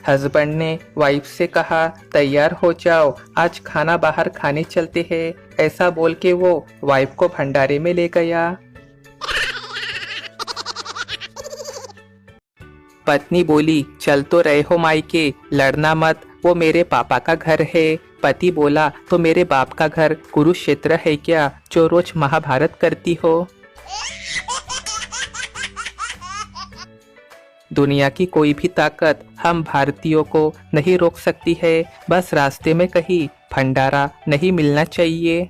Husband ने wife से कहा, तैयार हो जाओ, आज खाना बाहर खाने चलते हैं। ऐसा बोल के वो वाइफ को भंडारे में ले गया। पत्नी बोली, चल तो रहे हो मायके, लड़ना मत, वो मेरे पापा का घर है। पति बोला, तो मेरे बाप का घर कुरुक्षेत्र है क्या, जो रोज महाभारत करती हो। दुनिया की कोई भी ताकत हम भारतीयों को नहीं रोक सकती है, बस रास्ते में कहीं भंडारा नहीं मिलना चाहिए।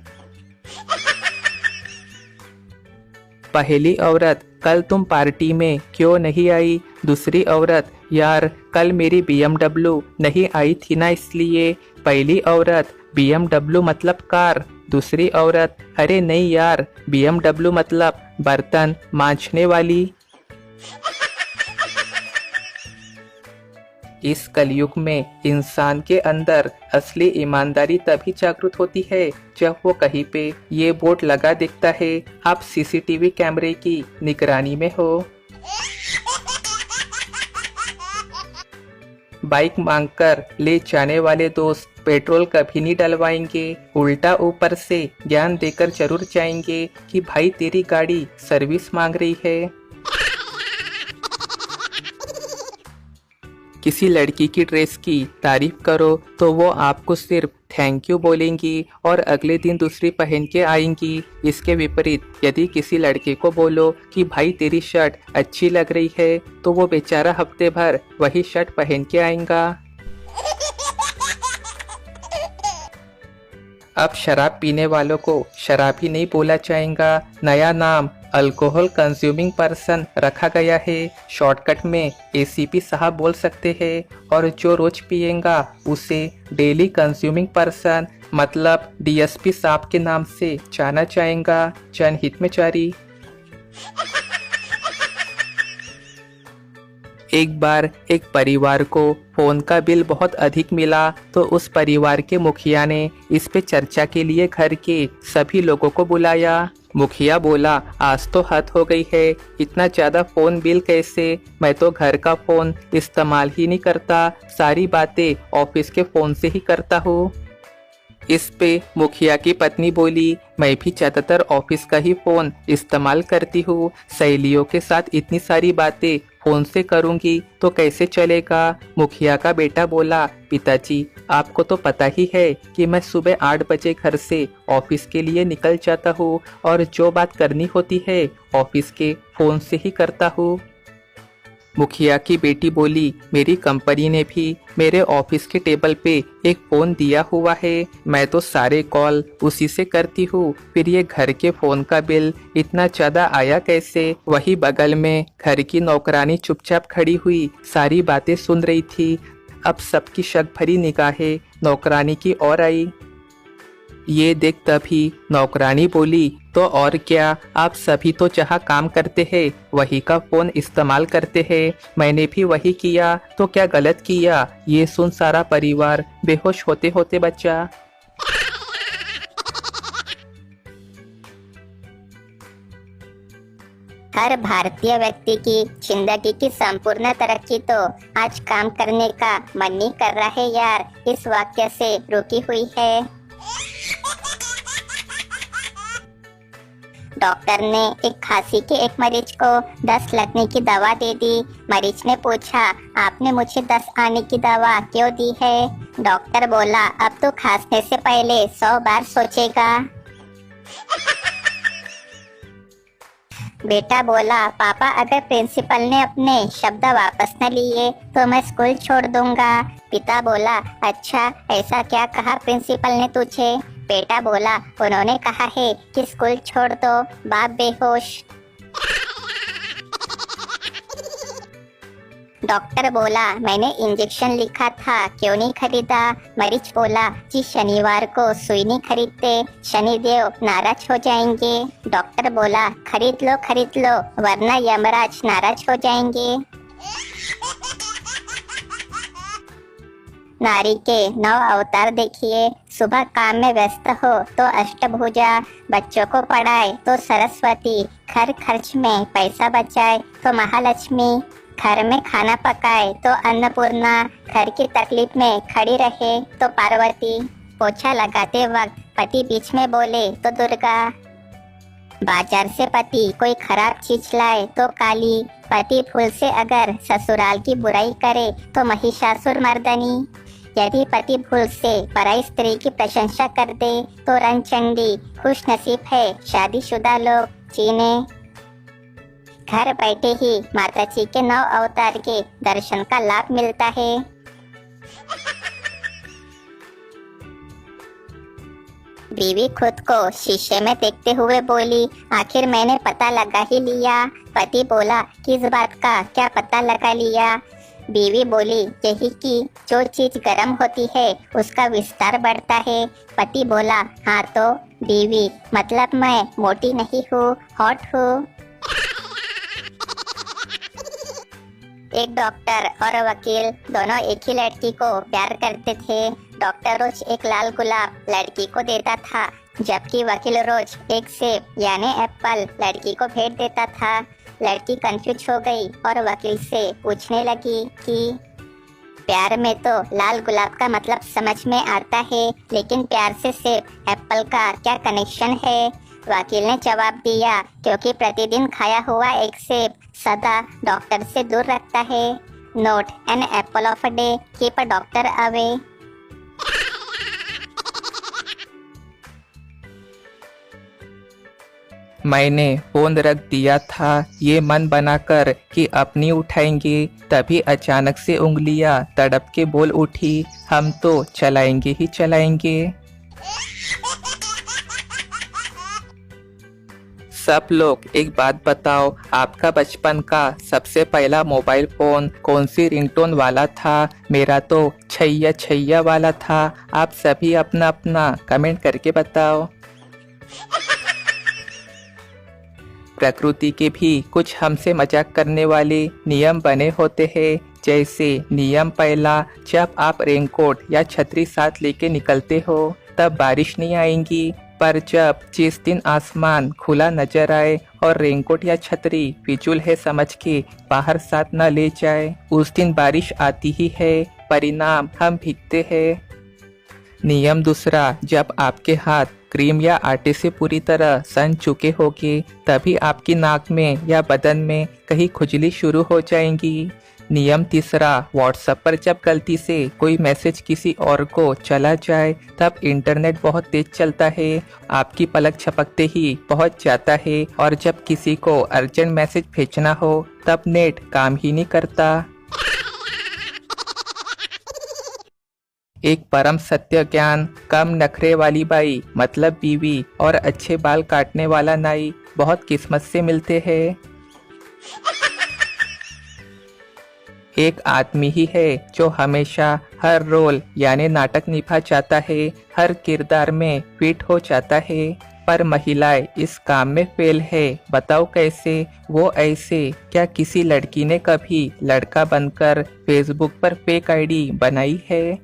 पहली औरत, कल तुम पार्टी में क्यों नहीं आई। दूसरी औरत, यार कल मेरी BMW नहीं आई थी ना इसलिए। पहली औरत, BMW मतलब कार। दूसरी औरत, अरे नहीं यार, BMW मतलब बर्तन मांजने वाली। इस कलयुग में इंसान के अंदर असली ईमानदारी तभी जागृत होती है जब वो कहीं पे ये बोर्ड लगा दिखता है, आप CCTV कैमरे की निगरानी में हो। बाइक मांगकर ले जाने वाले दोस्त पेट्रोल कभी नहीं डलवाएंगे, उल्टा ऊपर से ज्ञान देकर जरूर जाएंगे कि भाई तेरी गाड़ी सर्विस मांग रही है। किसी लड़की की ड्रेस की तारीफ करो तो वो आपको सिर्फ थैंक यू बोलेंगी और अगले दिन दूसरी पहन के आएंगी। इसके विपरीत यदि किसी लड़के को बोलो कि भाई तेरी शर्ट अच्छी लग रही है तो वो बेचारा हफ्ते भर वही शर्ट पहन के आएगा। अब शराब पीने वालों को शराबी नहीं बोला जाएगा, नया नाम अल्कोहल कंज्यूमिंग पर्सन रखा गया है। शॉर्टकट में ACP साहब बोल सकते हैं और जो रोज पिएगा उसे डेली कंज्यूमिंग पर्सन मतलब DSP साहब के नाम से जाना जाएगा। जनहित में जारी। एक बार एक परिवार को फोन का बिल बहुत अधिक मिला तो उस परिवार के मुखिया ने इस पे चर्चा के लिए घर के सभी लोगों को बुलाया। मुखिया बोला, आज तो हद हो गई है, इतना ज्यादा फोन बिल कैसे, मैं तो घर का फोन इस्तेमाल ही नहीं करता, सारी बातें ऑफिस के फोन से ही करता हूँ। इस पे मुखिया की पत्नी बोली, मैं भी ज्यादातर ऑफिस का ही फोन इस्तेमाल करती हूँ, सहेलियों के साथ इतनी सारी बातें फोन से करूंगी तो कैसे चलेगा। मुखिया का बेटा बोला, पिताजी आपको तो पता ही है कि मैं सुबह 8 बजे घर से ऑफिस के लिए निकल जाता हूँ और जो बात करनी होती है ऑफिस के फोन से ही करता हूँ। मुखिया की बेटी बोली, मेरी कंपनी ने भी मेरे ऑफिस के टेबल पे एक फोन दिया हुआ है, मैं तो सारे कॉल उसी से करती हूँ, फिर ये घर के फोन का बिल इतना ज्यादा आया कैसे। वही बगल में घर की नौकरानी चुपचाप खड़ी हुई सारी बातें सुन रही थी। अब सबकी शक भरी निगाहें नौकरानी की ओर आई। ये देख तभी नौकरानी बोली, तो और क्या, आप सभी तो जहाँ काम करते हैं वही का फोन इस्तेमाल करते हैं, मैंने भी वही किया तो क्या गलत किया। ये सुन सारा परिवार बेहोश होते होते बचा। हर भारतीय व्यक्ति की जिंदगी की संपूर्ण तरक्की तो आज काम करने का मन नहीं कर रहा है यार, इस वाक्य से रुकी हुई है। डॉक्टर ने एक खांसी के एक मरीज को 10 लगने की दवा दे दी। मरीज ने पूछा, आपने मुझे 10 आने की दवा क्यों दी है। डॉक्टर बोला, अब तो खांसने से पहले 100 बार सोचेगा। बेटा बोला, पापा अगर प्रिंसिपल ने अपने शब्द वापस न लिए तो मैं स्कूल छोड़ दूंगा। पिता बोला, अच्छा ऐसा क्या कहा प्रिंसिपल ने तुझे। बेटा बोला, उन्होंने कहा है कि स्कूल छोड़ दो। बाप बेहोश। डॉक्टर बोला, मैंने इंजेक्शन लिखा था क्यों नहीं खरीदा। मरीज बोला, जी शनिवार को सुई नहीं खरीदते, शनिदेव नाराज हो जाएंगे। डॉक्टर बोला, खरीद लो वरना यमराज नाराज हो जाएंगे। नारी के 9 अवतार देखिए, सुबह काम में व्यस्त हो तो अष्टभुजा, बच्चों को पढ़ाए तो सरस्वती, घर खर्च में पैसा बचाए तो महालक्ष्मी। घर में खाना पकाए तो अन्नपूर्णा, घर की तकलीफ में खड़ी रहे तो पार्वती, पोछा लगाते वक्त पति बीच में बोले तो दुर्गा, बाजार से पति कोई खराब चीज लाए तो काली, पति फूल से अगर ससुराल की बुराई करे तो महिषासुर मर्दनी, यदि पति भूल से पराई स्त्री की प्रशंसा कर दे तो रणचंडी, खुश नसीब है शादीशुदा लोग जीने। घर बैठे ही माता जी के 9 अवतार के दर्शन का लाभ मिलता है। बीवी खुद को शीशे में देखते हुए बोली, आखिर मैंने पता लगा ही लिया। पति बोला, किस बात का क्या पता लगा लिया? बीवी बोली, यही कि जो चीज गर्म होती है उसका विस्तार बढ़ता है। पति बोला, हाँ तो? बीवी, मतलब मैं मोटी नहीं हूँ, हॉट हूँ। एक डॉक्टर और वकील दोनों एक ही लड़की को प्यार करते थे। डॉक्टर रोज एक लाल गुलाब लड़की को देता था, जबकि वकील रोज एक सेब यानी एप्पल लड़की को भेंट देता था। लड़की कंफ्यूज हो गई और वकील से पूछने लगी कि प्यार में तो लाल गुलाब का मतलब समझ में आता है, लेकिन प्यार से सेब एप्पल का क्या कनेक्शन है? वकील ने जवाब दिया, क्योंकि प्रतिदिन खाया हुआ एक सेब सदा डॉक्टर से दूर रखता है। Note, an apple of a day keep a doctor away. मैंने फोन रख दिया था ये मन बनाकर कि अपनी उठाएंगे, तभी अचानक से उंगलियां तड़प के बोल उठी, हम तो चलाएंगे ही चलाएंगे। सब लोग एक बात बताओ, आपका बचपन का सबसे पहला मोबाइल फोन कौन सी रिंगटोन वाला था? मेरा तो छैया छैया वाला था। आप सभी अपना अपना कमेंट करके बताओ। प्रकृति के भी कुछ हमसे मजाक करने वाले नियम बने होते हैं, जैसे नियम पहला, जब आप रेनकोट या छतरी साथ लेके निकलते हो तब बारिश नहीं आएगी, पर जब जिस दिन आसमान खुला नजर आए और रेनकोट या छतरी फिजूल है समझ के बाहर साथ न ले जाए, उस दिन बारिश आती ही है, परिणाम हम भीगते हैं। नियम दूसरा, जब आपके हाथ क्रीम या आटे से पूरी तरह सन चुके होंगे तभी आपकी नाक में या बदन में कहीं खुजली शुरू हो जाएंगी। नियम तीसरा, व्हाट्सएप पर जब गलती से कोई मैसेज किसी और को चला जाए तब इंटरनेट बहुत तेज चलता है, आपकी पलक झपकते ही पहुंच जाता है, और जब किसी को अर्जेंट मैसेज भेजना हो तब नेट काम ही नहीं करता। एक परम सत्य ज्ञान, कम नखरे वाली बाई मतलब बीवी और अच्छे बाल काटने वाला नाई बहुत किस्मत से मिलते हैं। एक आदमी ही है जो हमेशा हर रोल यानी नाटक निभा जाता है, हर किरदार में फिट हो जाता है, पर महिलाएं इस काम में फेल है। बताओ कैसे? वो ऐसे, क्या किसी लड़की ने कभी लड़का बनकर फेसबुक पर फेक आईडी बनाई है?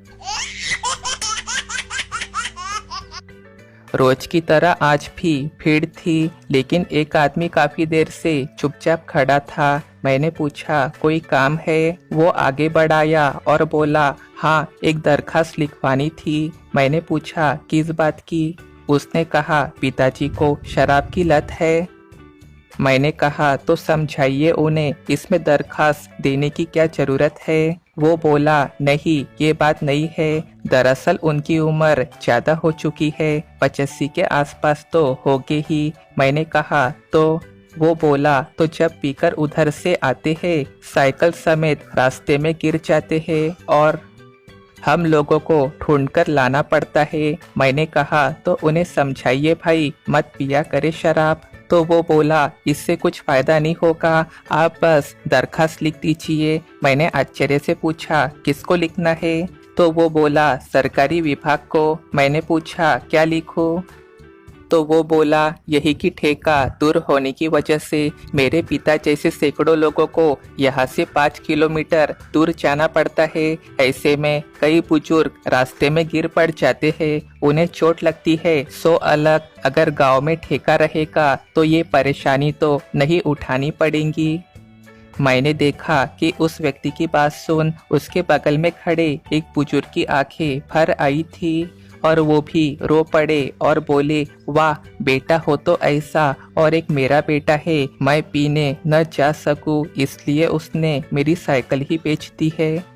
रोज की तरह आज भी भीड़ थी, लेकिन एक आदमी काफी देर से चुपचाप खड़ा था। मैंने पूछा, कोई काम है? वो आगे बढ़ाया और बोला, हाँ, एक दरखास्त लिखवानी थी। मैंने पूछा, किस बात की? उसने कहा, पिताजी को शराब की लत है। मैंने कहा, तो समझाइए उन्हें, इसमें दरखास्त देने की क्या जरूरत है? वो बोला, नहीं, ये बात नहीं है, दरअसल उनकी उम्र ज्यादा हो चुकी है, 85 के आसपास तो होगी ही। मैंने कहा, तो? वो बोला, तो जब पीकर उधर से आते हैं साइकिल समेत रास्ते में गिर जाते हैं और हम लोगों को ढूंढकर लाना पड़ता है। मैंने कहा, तो उन्हें समझाइए भाई, मत पिया करे शराब। तो वो बोला, इससे कुछ फायदा नहीं होगा, आप बस दरखास्त लिख दीजिए। मैंने आश्चर्य से पूछा, किसको लिखना है? तो वो बोला, सरकारी विभाग को। मैंने पूछा, क्या लिखूं? तो वो बोला, यही कि ठेका दूर होने की वजह से मेरे पिता जैसे सैकड़ों लोगों को यहाँ से 5 किलोमीटर दूर जाना पड़ता है। ऐसे में कई बुजुर्ग रास्ते में गिर पड़ जाते हैं, उन्हें चोट लगती है। सो अलग अगर गांव में ठेका रहेगा तो ये परेशानी तो नहीं उठानी पड़ेगी। मैंने देखा कि उस व्यक्ति की बात सुन उसके बगल में खड़े एक बुजुर्ग की आंखें भर आई थी और वो भी रो पड़े और बोले, वाह बेटा हो तो ऐसा, और एक मेरा बेटा है, मैं पीने न जा सकूं इसलिए उसने मेरी साइकिल ही बेच दी है।